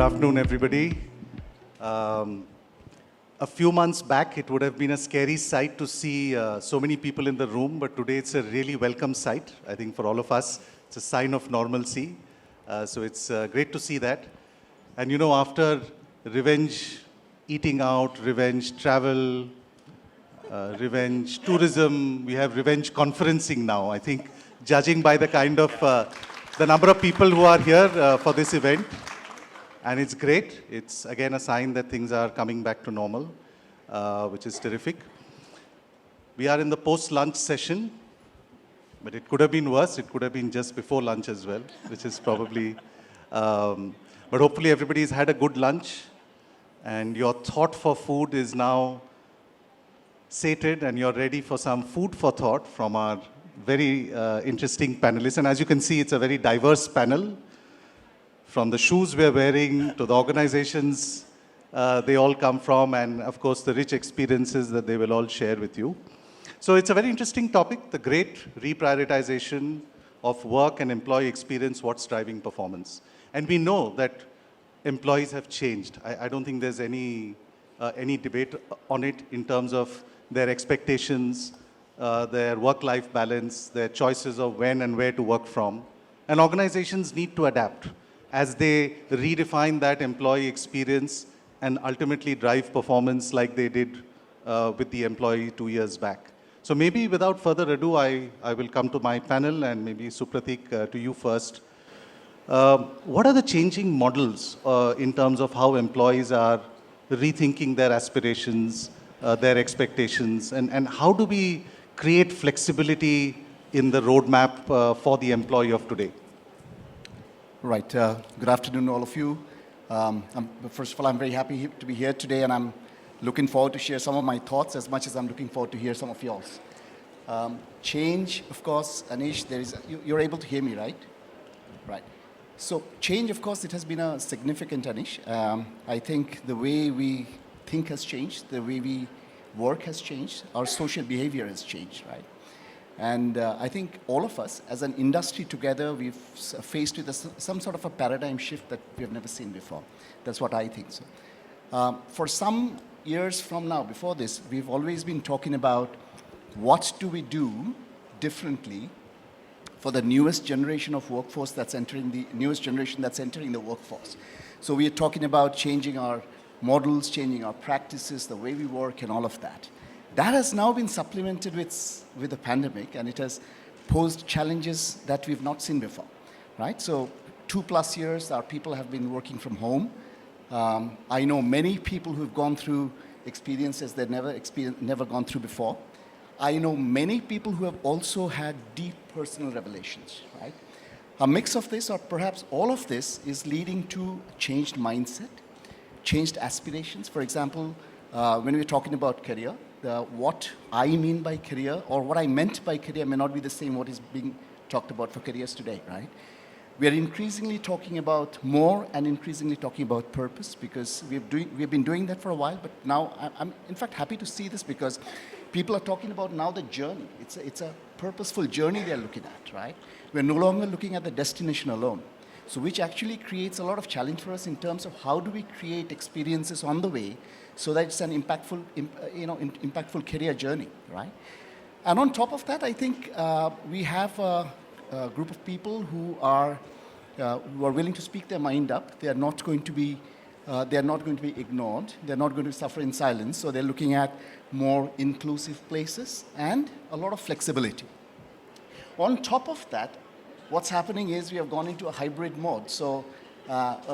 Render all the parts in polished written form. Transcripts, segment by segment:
afternoon, everybody. A few months back, it would have been a scary sight to see so many people in the room, but today it's a really welcome sight. I think for all of us, it's a sign of normalcy. So it's great to see that. And you know, after revenge eating out, revenge travel, revenge tourism, we have revenge conferencing now. I think judging by the kind of, the number of people who are here for this event, and it's great. It's again a sign that things are coming back to normal, which is terrific. We are in the post-lunch session, but it could have been worse. It could have been just before lunch as well, which is probably, but hopefully everybody's had a good lunch and your thought for food is now sated and you're ready for some food for thought from our very interesting panelists. And as you can see, it's a very diverse panel. From the shoes we're wearing to the organizations they all come from, and of course the rich experiences that they will all share with you. So it's a very interesting topic, the great reprioritization of work and employee experience, what's driving performance. And we know that employees have changed. I don't think there's any debate on it in terms of their expectations, their work-life balance, their choices of when and where to work from. And organizations need to adapt as they redefine that employee experience and ultimately drive performance like they did with the employee 2 years back. So maybe without further ado, I will come to my panel, and maybe Supratik, to you first. What are the changing models in terms of how employees are rethinking their aspirations, their expectations, and how do we create flexibility in the roadmap for the employee of today? Right. Good afternoon, all of you. First of all, I'm very happy to be here today, and I'm looking forward to share some of my thoughts as much as I'm looking forward to hear some of yours. Change, of course, Anish, you're able to hear me, right? Right. So change, of course, it has been a significant, Anish. I think the way we think has changed, the way we work has changed, our social behavior has changed, right? And I think all of us, as an industry together, we've faced with some sort of a paradigm shift that we have never seen before. That's what I think so. For some years from now, before this, we've always been talking about what do we do differently for the newest generation of workforce that's entering the workforce. So we are talking about changing our models, changing our practices, the way we work, and all of that. That has now been supplemented with the pandemic, and it has posed challenges that we've not seen before, right? So 2+ years, our people have been working from home. I know many people who've gone through experiences they've never gone through before. I know many people who have also had deep personal revelations, right? A mix of this, or perhaps all of this, is leading to changed mindset, changed aspirations. For example, when we're talking about career, what I mean by career, or what I meant by career, may not be the same what is being talked about for careers today, right? We are increasingly talking about more and increasingly talking about purpose, because we've been doing that for a while, but now I'm in fact happy to see this, because people are talking about now the journey. It's a purposeful journey they're looking at, right? We're no longer looking at the destination alone. So which actually creates a lot of challenge for us in terms of how do we create experiences on the way so that it's an impactful career journey, right? And on top of that, I think we have a group of people who are willing to speak their mind up. They are not going to be ignored. They're not going to suffer in silence. So they're looking at more inclusive places and a lot of flexibility. On top of that, what's happening is we have gone into a hybrid mode. So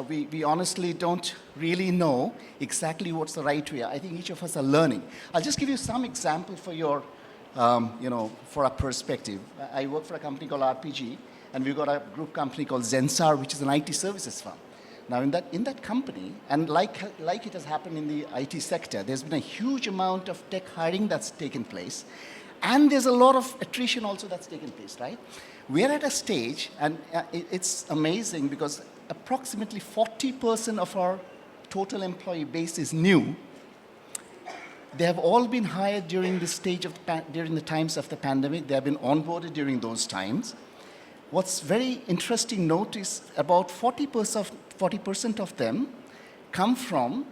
we honestly don't really know exactly what's the right way. I think each of us are learning. I'll just give you some example for your, for a perspective. I work for a company called RPG, and we've got a group company called Zensar, which is an IT services firm. Now, in that company, and like it has happened in the IT sector, there's been a huge amount of tech hiring that's taken place, and there's a lot of attrition also that's taken place, right? We're at a stage, and it's amazing because approximately 40% of our total employee base is new. They have all been hired during during the times of the pandemic. They have been onboarded during those times. What's very interesting note is about 40% of them come from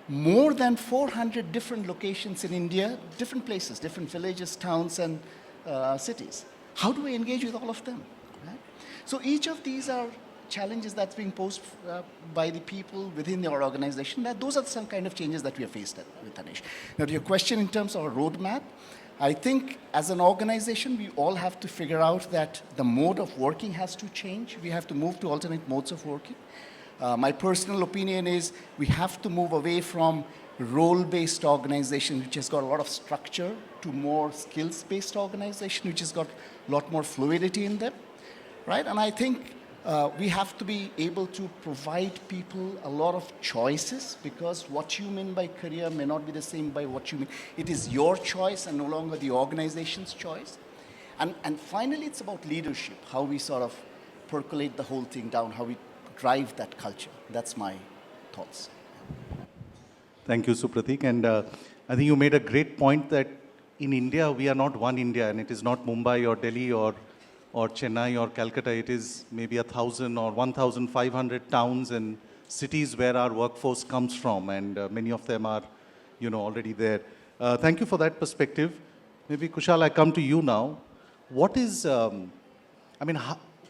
more than 400 different locations in India, different places, different villages, towns, and cities. How do we engage with all of them? Right? So each of these are challenges that's being posed by the people within your organization. Those are some kind of changes that we are faced with, Anish. Now, to your question in terms of our roadmap, I think as an organization, we all have to figure out that the mode of working has to change. We have to move to alternate modes of working. My personal opinion is we have to move away from role-based organization, which has got a lot of structure, to more skills-based organization, which has got a lot more fluidity in them, right? And I think we have to be able to provide people a lot of choices, because what you mean by career may not be the same by what you mean. It is your choice and no longer the organization's choice. And finally, it's about leadership, how we sort of percolate the whole thing down, how we drive that culture. That's my thoughts. Thank you, Supratik. And I think you made a great point that in India, we are not one India, and it is not Mumbai or Delhi or Chennai or Calcutta. It is maybe 1,000 or 1,500 towns and cities where our workforce comes from, and many of them are, already there. Thank you for that perspective. Maybe, Kushal, I come to you now. What is,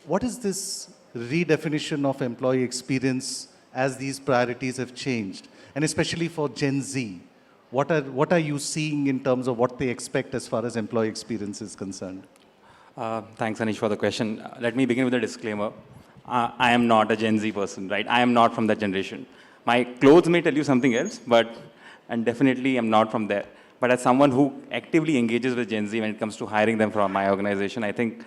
what is this redefinition of employee experience as these priorities have changed? And especially for Gen Z, what are you seeing in terms of what they expect as far as employee experience is concerned? Thanks, Anish, for the question. Let me begin with a disclaimer. I am not a Gen Z person, right? I am not from that generation. My clothes may tell you something else, and definitely I'm not from there. But as someone who actively engages with Gen Z when it comes to hiring them from my organization, I think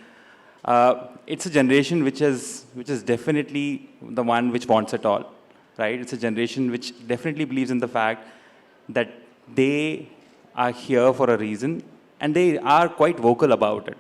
it's a generation which is definitely the one which wants it all, right? It's a generation which definitely believes in the fact that they are here for a reason, and they are quite vocal about it.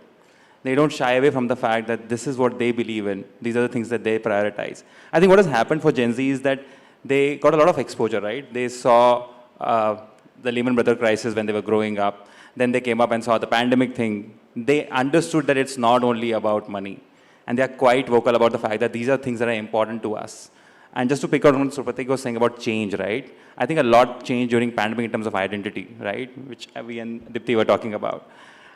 They don't shy away from the fact that this is what they believe in. These are the things that they prioritize. I think what has happened for Gen Z is that they got a lot of exposure, right? They saw the Lehman Brothers crisis when they were growing up. Then they came up and saw the pandemic thing. They understood that it's not only about money. And they are quite vocal about the fact that these are things that are important to us. And just to pick out what Supratik was saying about change, right? I think a lot changed during pandemic in terms of identity, right? Which we and Deepti were talking about.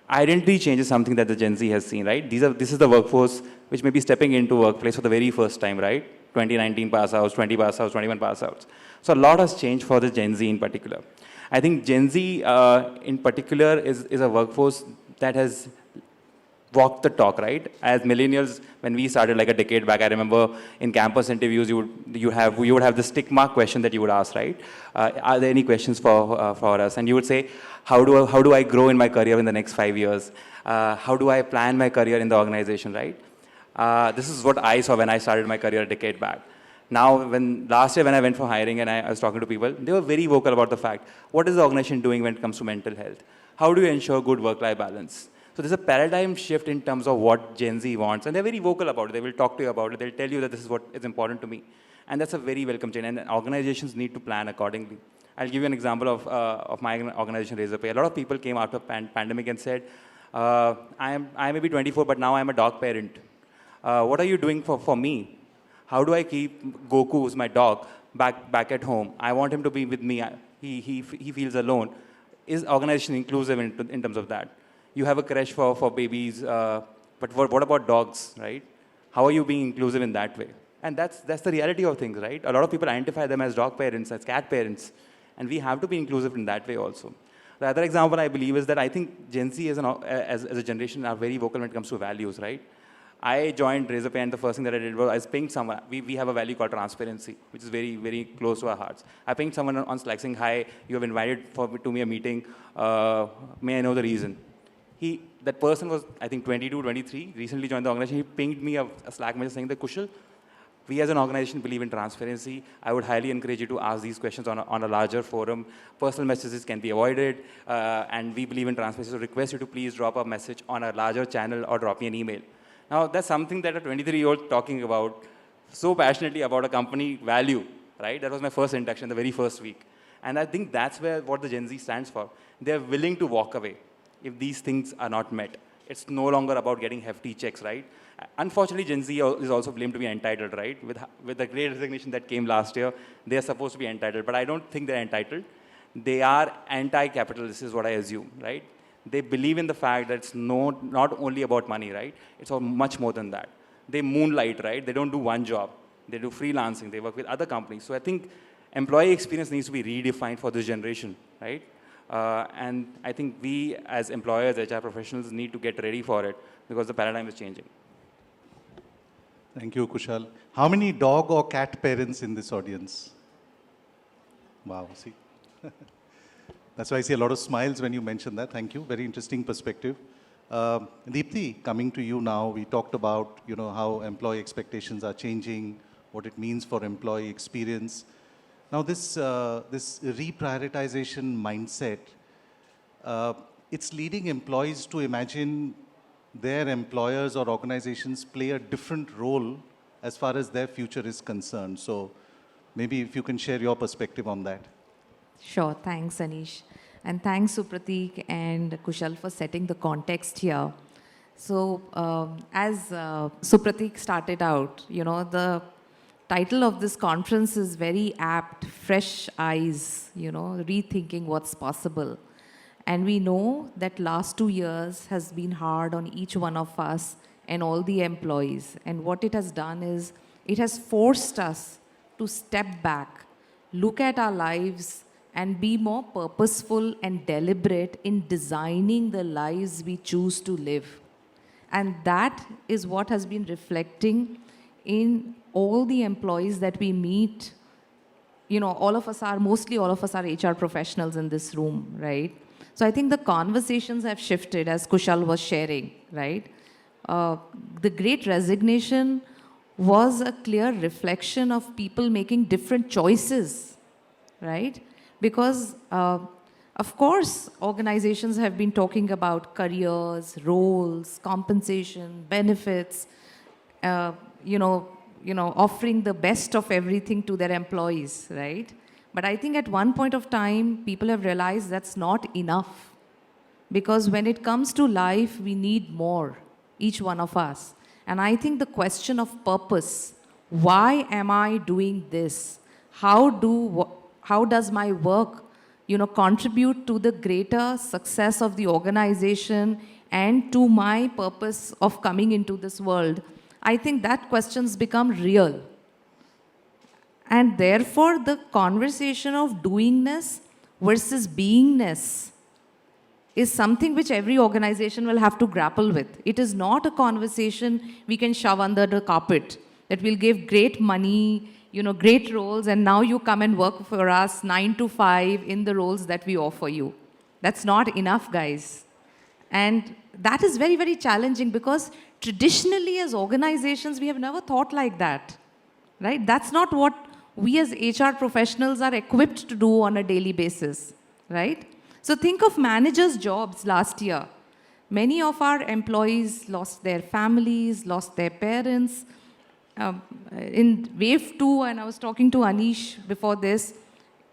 Identity change is something that the Gen Z has seen, right? This is the workforce which may be stepping into workplace for the very first time, right? 2019 pass outs, 20 pass outs, 21 pass outs. So a lot has changed for the Gen Z in particular. I think Gen Z in particular is a workforce that has walked the talk, right? As millennials, when we started like a decade back, I remember in campus interviews, you would have this tick mark question that you would ask, right? Are there any questions for us? And you would say, how do I grow in my career in the next 5 years? How do I plan my career in the organization, right? This is what I saw when I started my career a decade back. Now, last year when I went for hiring and I was talking to people, they were very vocal about the fact, what is the organization doing when it comes to mental health? How do you ensure good work-life balance? So there's a paradigm shift in terms of what Gen Z wants, and they're very vocal about it. They will talk to you about it. They'll tell you that this is what is important to me. And that's a very welcome change, and organizations need to plan accordingly. I'll give you an example of my organization, Razorpay. A lot of people came out of pandemic and said, I may be 24, but now I'm a dog parent. What are you doing for me? How do I keep Goku, who's my dog, back at home? I want him to be with me. He feels alone. Is organization inclusive in terms of that? You have a creche for babies, but what about dogs, right? How are you being inclusive in that way? And that's the reality of things, right? A lot of people identify them as dog parents, as cat parents, and we have to be inclusive in that way also. The other example I believe is that I think Gen Z as a generation are very vocal when it comes to values, right? I joined Razorpay, and the first thing that I did was I pinged someone. We have a value called transparency, which is very, very close to our hearts. I pinged someone on Slack saying, hi, you have invited to me a meeting. May I know the reason? That person was, I think, 22, 23, recently joined the organization. He pinged me a Slack message saying that, Kushal, we as an organization believe in transparency. I would highly encourage you to ask these questions on a larger forum. Personal messages can be avoided, and we believe in transparency. So request you to please drop a message on a larger channel or drop me an email. Now, that's something that a 23-year-old talking about so passionately about a company value, right? That was my first introduction, the very first week. And I think that's what the Gen Z stands for. They're willing to walk away if these things are not met. It's no longer about getting hefty checks, right? Unfortunately, Gen Z is also blamed to be entitled, right? With the great resignation that came last year, they are supposed to be entitled, but I don't think they're entitled. They are anti-capitalist, is what I assume, right? They believe in the fact that it's not only about money, right? It's much more than that. They moonlight, right? They don't do one job. They do freelancing. They work with other companies. So I think employee experience needs to be redefined for this generation, right? And I think we as employers, HR professionals, need to get ready for it because the paradigm is changing. Thank you, Kushal. How many dog or cat parents in this audience? Wow, see. That's why I see a lot of smiles when you mention that. Thank you. Very interesting perspective. Deepti, coming to you now, we talked about how employee expectations are changing, what it means for employee experience. Now, this reprioritization mindset, it's leading employees to imagine their employers or organizations play a different role as far as their future is concerned. So maybe if you can share your perspective on that. Sure, thanks Anish. And thanks Supratik and Kushal for setting the context here. So as Supratik started out, the title of this conference is very apt, fresh eyes, rethinking what's possible. And we know that last 2 years has been hard on each one of us and all the employees. And what it has done is, it has forced us to step back, look at our lives, and be more purposeful and deliberate in designing the lives we choose to live. And that is what has been reflecting in all the employees that we meet. Mostly all of us are HR professionals in this room, right? So I think the conversations have shifted, as Kushal was sharing, right? The great resignation was a clear reflection of people making different choices, right? Because, of course, organizations have been talking about careers, roles, compensation, benefits, offering the best of everything to their employees, right? But I think at one point of time, people have realized that's not enough. Because when it comes to life, we need more, each one of us. And I think the question of purpose, why am I doing this? How does my work, contribute to the greater success of the organization and to my purpose of coming into this world? I think that questions become real. And therefore, the conversation of doingness versus beingness is something which every organization will have to grapple with. It is not a conversation we can shove under the carpet, that we'll give great money, great roles, and now you come and work for us 9 to 5 in the roles that we offer you. That's not enough, guys. And that is very, very challenging because traditionally as organizations, we have never thought like that, right? That's not what we as HR professionals are equipped to do on a daily basis, right? So think of managers' jobs last year. Many of our employees lost their families, lost their parents. In wave 2, and I was talking to Anish before this,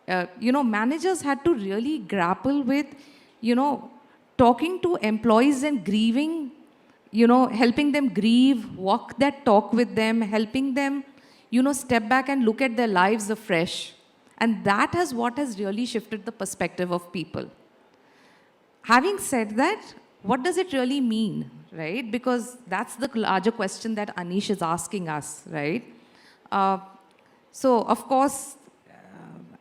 managers had to really grapple with, talking to employees and grieving, helping them grieve, walk that talk with them, helping them, step back and look at their lives afresh. And that is what has really shifted the perspective of people. Having said that, what does it really mean, right? Because that's the larger question that Anish is asking us, right? So, of course,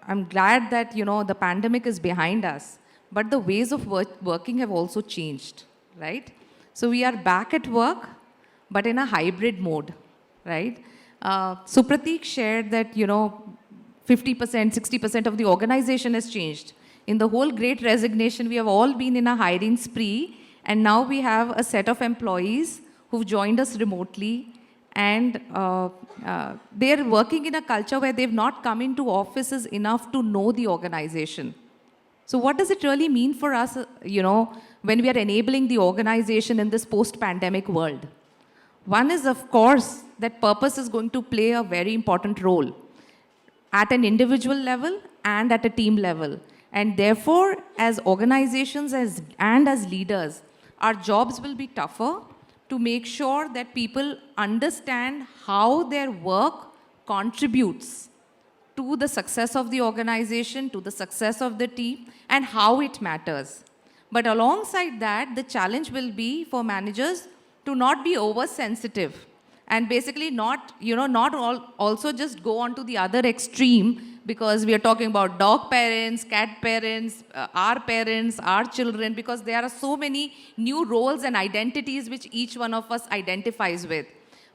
I'm glad that, the pandemic is behind us, but the ways of working have also changed, right? So we are back at work, but in a hybrid mode, right? Supratik shared that, 50%, 60% of the organization has changed. In the whole great resignation, we have all been in a hiring spree, and now we have a set of employees who've joined us remotely, and they're working in a culture where they've not come into offices enough to know the organization. So what does it really mean for us, when we are enabling the organization in this post-pandemic world? One is, of course, that purpose is going to play a very important role at an individual level and at a team level. And therefore, as organizations and as leaders, our jobs will be tougher to make sure that people understand how their work contributes to the success of the organization, to the success of the team, and how it matters. But alongside that, the challenge will be for managers to not be oversensitive and basically not, also just go on to the other extreme, because we are talking about dog parents, cat parents, our children, because there are so many new roles and identities which each one of us identifies with.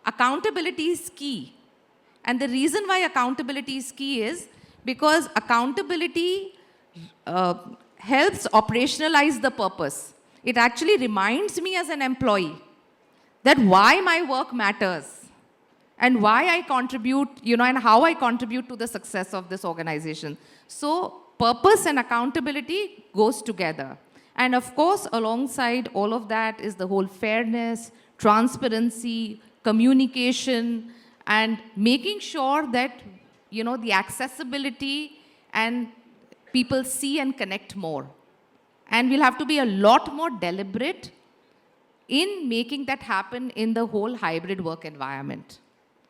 Accountability is key. And the reason why accountability is key is because accountability helps operationalize the purpose. It actually reminds me as an employee that why my work matters and why I contribute, and how I contribute to the success of this organization. So purpose and accountability goes together. And of course, alongside all of that is the whole fairness, transparency, communication, and making sure that, the accessibility and people see and connect more. And we'll have to be a lot more deliberate in making that happen in the whole hybrid work environment.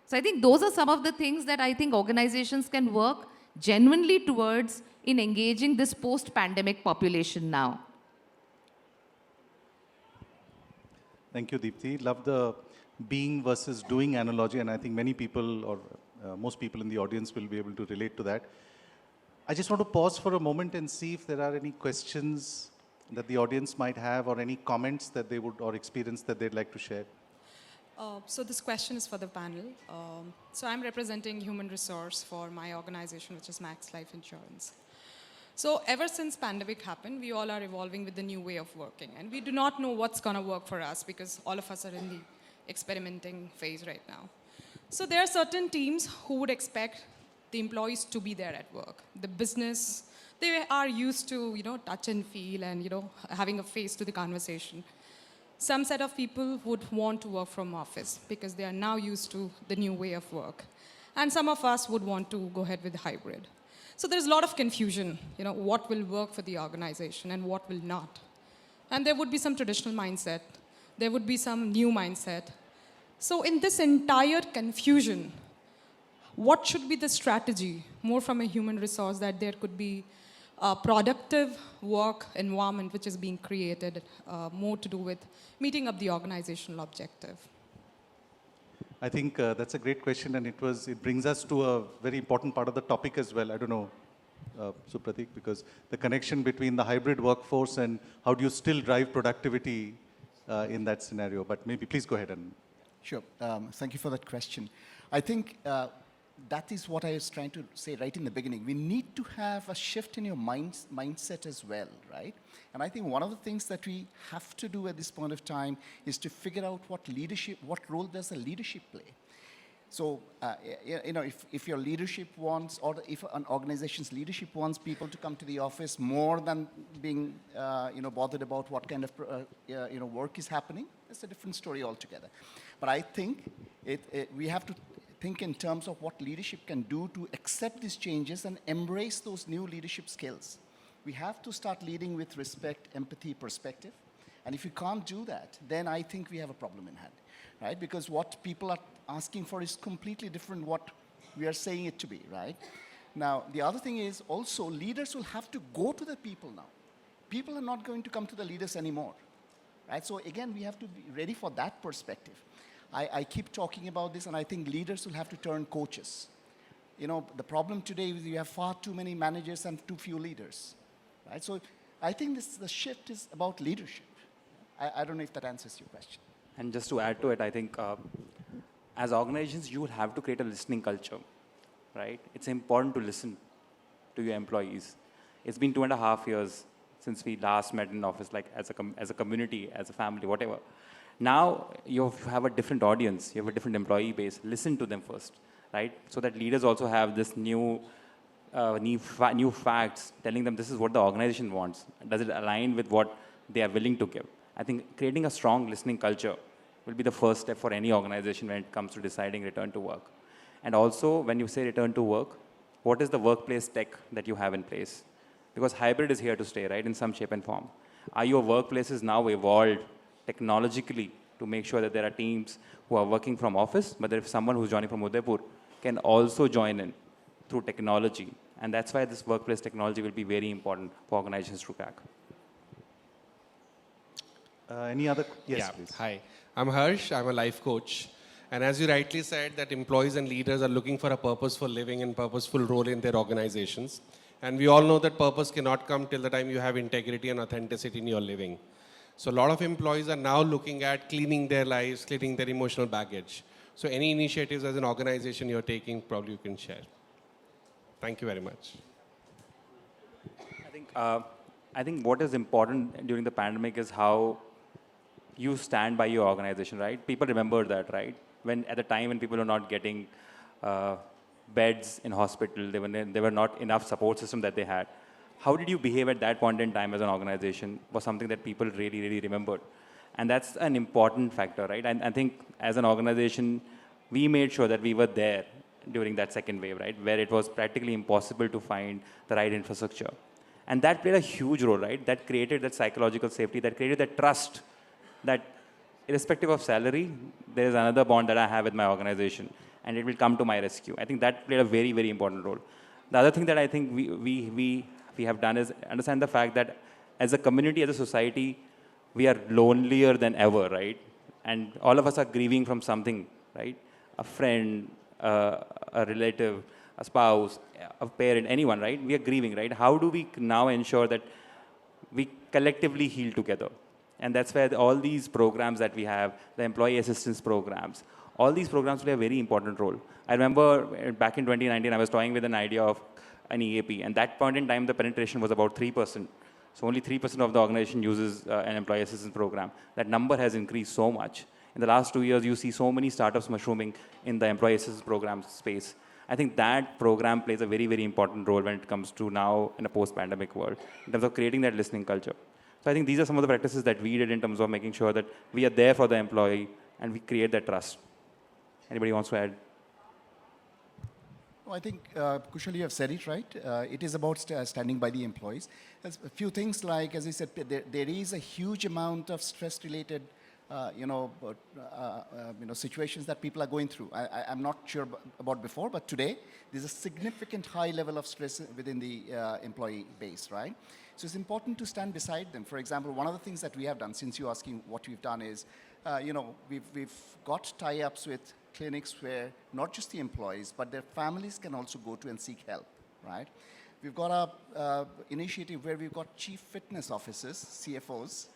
So I think those are some of the things that I think organizations can work genuinely towards in engaging this post-pandemic population now. Thank you, Deepti. Love the being versus doing analogy, and I think many people or most people in the audience will be able to relate to that. I just want to pause for a moment and see if there are any questions that the audience might have or any comments that they would or experience that they'd like to share. So this question is for the panel. So I'm representing human resource for my organization, which is Max Life Insurance. So ever since pandemic happened, we all are evolving with the new way of working. And we do not know what's going to work for us because all of us are in the experimenting phase right now. So there are certain teams who would expect the employees to be there at work. The business, they are used to, touch and feel and, having a face to the conversation. Some set of people would want to work from office because they are now used to the new way of work. And some of us would want to go ahead with hybrid. So there's a lot of confusion, what will work for the organization and what will not. And there would be some traditional mindset. There would be some new mindset. So in this entire confusion, what should be the strategy, more from a human resource, that there could be a productive work environment which is being created, more to do with meeting up the organizational objective? I think that's a great question, and it brings us to a very important part of the topic as well. I don't know, Supratik, because the connection between the hybrid workforce and how do you still drive productivity in that scenario. But maybe please go ahead and... Sure. Thank you for that question. I think that is what I was trying to say right in the beginning. We need to have a shift in your mindset as well, right? And I think one of the things that we have to do at this point of time is to figure out what role does the leadership play. So, if your leadership wants, or if an organization's leadership wants people to come to the office more than being, bothered about what kind of, work is happening, that's a different story altogether. But I think we have to think in terms of what leadership can do to accept these changes and embrace those new leadership skills. We have to start leading with respect, empathy, perspective. And if you can't do that, then I think we have a problem in hand, right? Because what people are asking for is completely different what we are saying it to be, right? Now, the other thing is also leaders will have to go to the people now. People are not going to come to the leaders anymore, right? So again, we have to be ready for that perspective. I keep talking about this, and I think leaders will have to turn coaches. The problem today is you have far too many managers and too few leaders, right? So I think the shift is about leadership. I don't know if that answers your question. And just to add to it, I think as organizations, you will have to create a listening culture, right? It's important to listen to your employees. It's been 2.5 years since we last met in office, like as a community, as a family, whatever. Now you have a different audience, you have a different employee base. Listen to them first, right? So that leaders also have this new facts, telling them this is what the organization wants. Does it align with what they are willing to give? I think creating a strong listening culture will be the first step for any organization when it comes to deciding return to work. And also, when you say return to work, what is the workplace tech that you have in place? Because hybrid is here to stay, right, in some shape and form. Are your workplaces now evolved technologically to make sure that there are teams who are working from office, but that if someone who's joining from Udaipur can also join in through technology. And that's why this workplace technology will be very important for organizations to crack. Any other? Yes, Yeah, please. hi. I'm Harsh. I'm a life coach. And as you rightly said, that employees and leaders are looking for a purposeful living and purposeful role in their organizations. And we all know that purpose cannot come till the time you have integrity and authenticity in your living. So a lot of employees are now looking at cleaning their lives, cleaning their emotional baggage. So any initiatives as an organization you're taking, probably you can share. Thank you very much. I think what is important during the pandemic is how you stand by your organization, right? People remember that, right? When at the time when people were not getting beds in hospital, there were not enough support system that they had. How did you behave at that point in time as an organization was something that people really, really remembered. And that's an important factor, right? And I think as an organization, we made sure that we were there during that second wave, right? Where it was practically impossible to find the right infrastructure. And that played a huge role, right? That created that psychological safety, that created that trust that irrespective of salary, there is another bond that I have with my organization and it will come to my rescue. I think that played a very, very important role. The other thing that I think we have done is understand the fact that as a community, as a society, we are lonelier than ever, right? And all of us are grieving from something, right? A friend, a relative, a spouse, a parent, anyone, right? We are grieving, right? How do we now ensure that we collectively heal together? And that's where all these programs that we have, the employee assistance programs, all these programs play a very important role. I remember back in 2019, I was toying with an idea of an EAP. And that point in time, the penetration was about 3%. So only 3% of the organization uses an employee assistance program. That number has increased so much. In the last 2 years, you see so many startups mushrooming in the employee assistance program space. I think that program plays a very, very important role when it comes to now in a post-pandemic world, in terms of creating that listening culture. So I think these are some of the practices that we did in terms of making sure that we are there for the employee and we create that trust. Anybody wants to add? I think, Kushal, you have said it right. It is about standing by the employees. There's a few things like, as I said, there is a huge amount of stress-related situations that people are going through. I'm not sure about before, but today there's a significant high level of stress within the employee base, right? So it's important to stand beside them. For example, one of the things that we have done, since you're asking what we've done is, we've got tie-ups with clinics where not just the employees, but their families can also go to and seek help, right? We've got a initiative where we've got chief fitness officers, CFOs,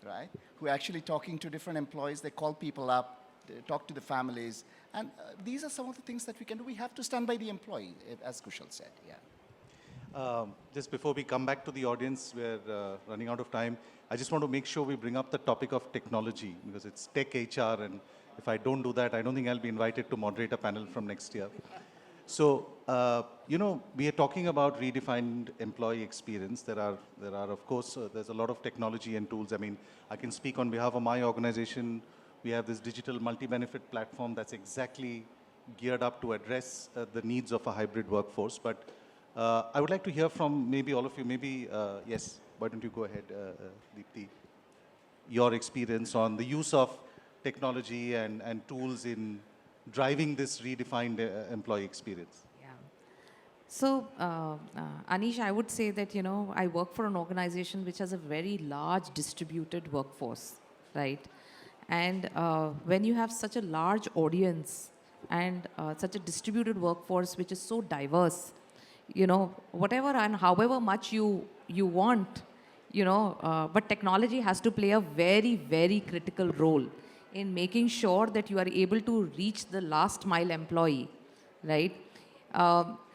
right, who are actually talking to different employees. They call people up, they talk to the families. And these are some of the things that we can do. We have to stand by the employee, as Kushal said, yeah. Just before we come back to the audience, we're running out of time. I just want to make sure we bring up the topic of technology because it's tech HR, and if I don't do that, I don't think I'll be invited to moderate a panel from next year. So, we are talking about redefined employee experience. There are of course, there's a lot of technology and tools. I mean, I can speak on behalf of my organization. We have this digital multi-benefit platform that's exactly geared up to address the needs of a hybrid workforce. But I would like to hear from maybe all of you. Maybe, yes, why don't you go ahead, Deepti, your experience on the use of technology and tools in driving this redefined employee experience. Yeah. So, Anish, I would say that, I work for an organization which has a very large distributed workforce, right? And when you have such a large audience and such a distributed workforce which is so diverse, whatever and however much you want, but technology has to play a very, very critical role in making sure that you are able to reach the last mile employee, right?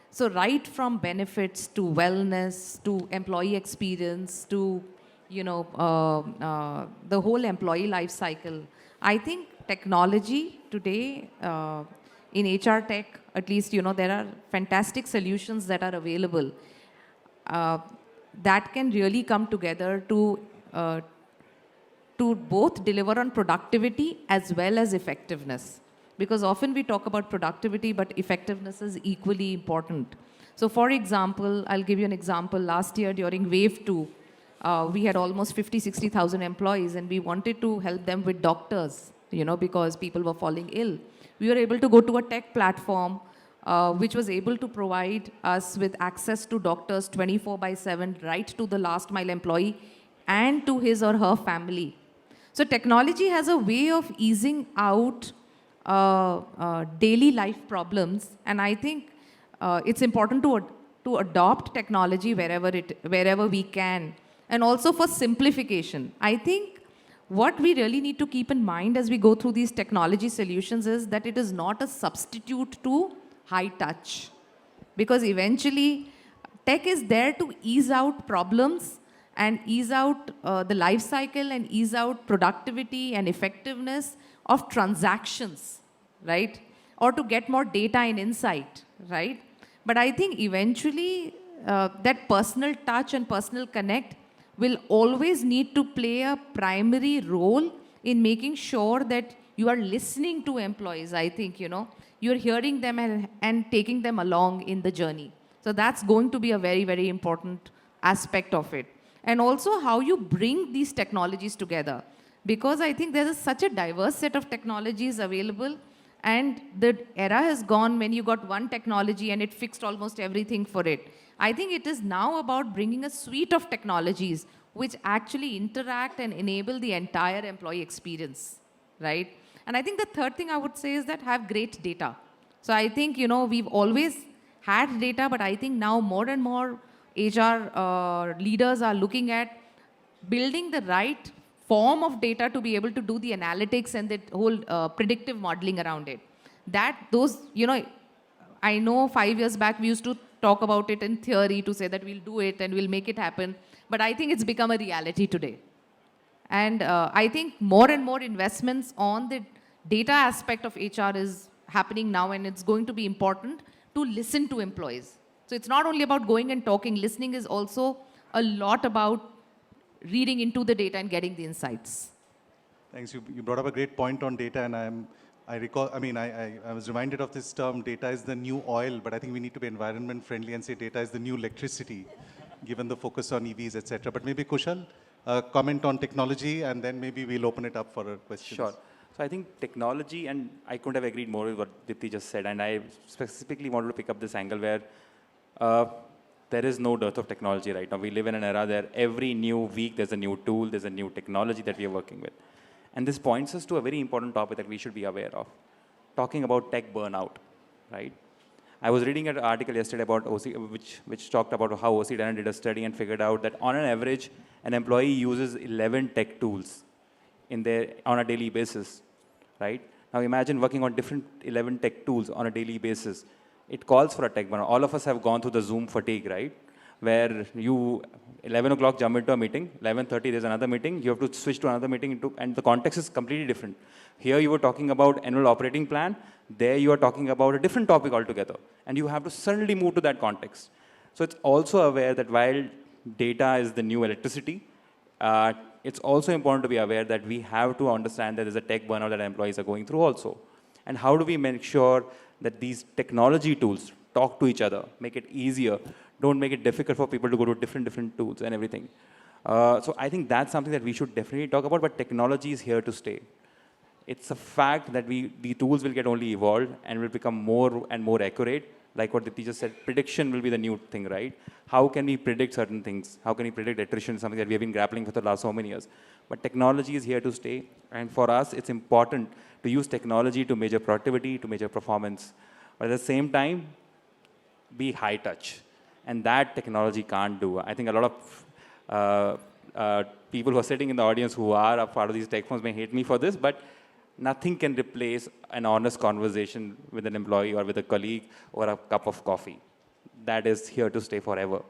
So right from benefits to wellness to employee experience to, the whole employee life cycle, I think technology today in HR tech, at least, there are fantastic solutions that are available that can really come together to both deliver on productivity as well as effectiveness. Because often we talk about productivity, but effectiveness is equally important. So for example, I'll give you an example. Last year during Wave 2, we had almost 50, 60,000 employees, and we wanted to help them with doctors, because people were falling ill. We were able to go to a tech platform which was able to provide us with access to doctors 24/7, right to the last mile employee and to his or her family. So technology has a way of easing out daily life problems, and I think it's important to adopt technology wherever we can, and also for simplification. I think what we really need to keep in mind as we go through these technology solutions is that it is not a substitute to high touch, because eventually tech is there to ease out problems and ease out the life cycle and ease out productivity and effectiveness of transactions, right? Or to get more data and insight, right? But I think eventually that personal touch and personal connect will always need to play a primary role in making sure that you are listening to employees. I think, you're hearing them and taking them along in the journey. So that's going to be a very, very important aspect of it. And also how you bring these technologies together. Because I think there's such a diverse set of technologies available, and the era has gone when you got one technology and it fixed almost everything for it. I think it is now about bringing a suite of technologies which actually interact and enable the entire employee experience, right? And I think the third thing I would say is that have great data. So I think, we've always had data, but I think now more and more HR leaders are looking at building the right form of data to be able to do the analytics and the whole predictive modeling around it. I know 5 years back we used to talk about it in theory to say that we'll do it and we'll make it happen, but I think it's become a reality today. And I think more and more investments on the data aspect of HR is happening now, and it's going to be important to listen to employees. So it's not only about going and talking. Listening is also a lot about reading into the data and getting the insights. Thanks. You brought up a great point on data, and I was reminded of this term, data is the new oil, but I think we need to be environment friendly and say data is the new electricity, given the focus on EVs, etc. But maybe Kushal, comment on technology, and then maybe we'll open it up for questions. Sure. So I think technology, and I couldn't have agreed more with what Deepti just said, and I specifically wanted to pick up this angle where there is no dearth of technology right now. We live in an era where every new week there's a new tool, there's a new technology that we are working with. And this points us to a very important topic that we should be aware of, talking about tech burnout, right? I was reading an article yesterday about which talked about how OC did a study and figured out that on an average, an employee uses 11 tech tools on a daily basis, right? Now imagine working on different 11 tech tools on a daily basis. It calls for a tech burnout. All of us have gone through the Zoom fatigue, right? Where you, 11 o'clock, jump into a meeting, 11:30 there's another meeting, you have to switch to another meeting, and the context is completely different. Here you were talking about annual operating plan, there you are talking about a different topic altogether, and you have to suddenly move to that context. So it's also aware that while data is the new electricity, it's also important to be aware that we have to understand that there's a tech burnout that employees are going through also. And how do we make sure that these technology tools talk to each other, make it easier, don't make it difficult for people to go to different tools and everything. So I think that's something that we should definitely talk about, but technology is here to stay. It's a fact that the tools will get only evolved and will become more and more accurate. Like what the teacher said, prediction will be the new thing, right? How can we predict certain things? How can we predict attrition, something that we have been grappling with for the last so many years? But technology is here to stay. And for us, it's important to use technology to measure productivity, to measure performance. But at the same time, be high touch. And that technology can't do. I think a lot of people who are sitting in the audience who are a part of these tech firms may hate me for this, but nothing can replace an honest conversation with an employee or with a colleague or a cup of coffee. That is here to stay forever.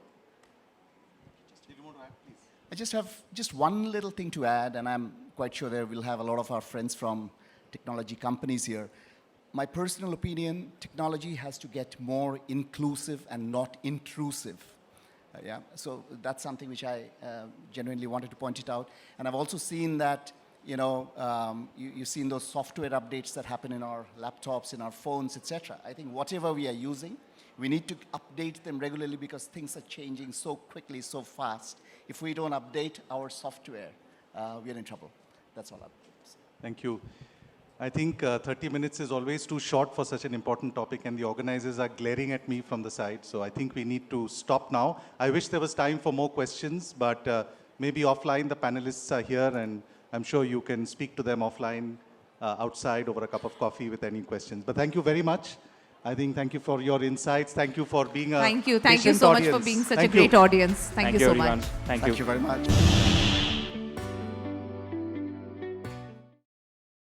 I just have one little thing to add, and I'm quite sure that we'll have a lot of our friends from technology companies here. My personal opinion, technology has to get more inclusive and not intrusive. So that's something which I genuinely wanted to point it out. And I've also seen that you've seen those software updates that happen in our laptops, in our phones, etc. I think whatever we are using, we need to update them regularly because things are changing so quickly, so fast. If we don't update our software, we are in trouble. That's all. Thank you. I think 30 minutes is always too short for such an important topic, and the organizers are glaring at me from the side. So I think we need to stop now. I wish there was time for more questions, but maybe offline the panelists are here, and I'm sure you can speak to them offline outside over a cup of coffee with any questions. But thank you very much. I think thank you for your insights. Thank you for being a Thank you patient so much for audience. being such Thank a great you. audience. Thank you so everyone. much. Thank you. Thank you very much.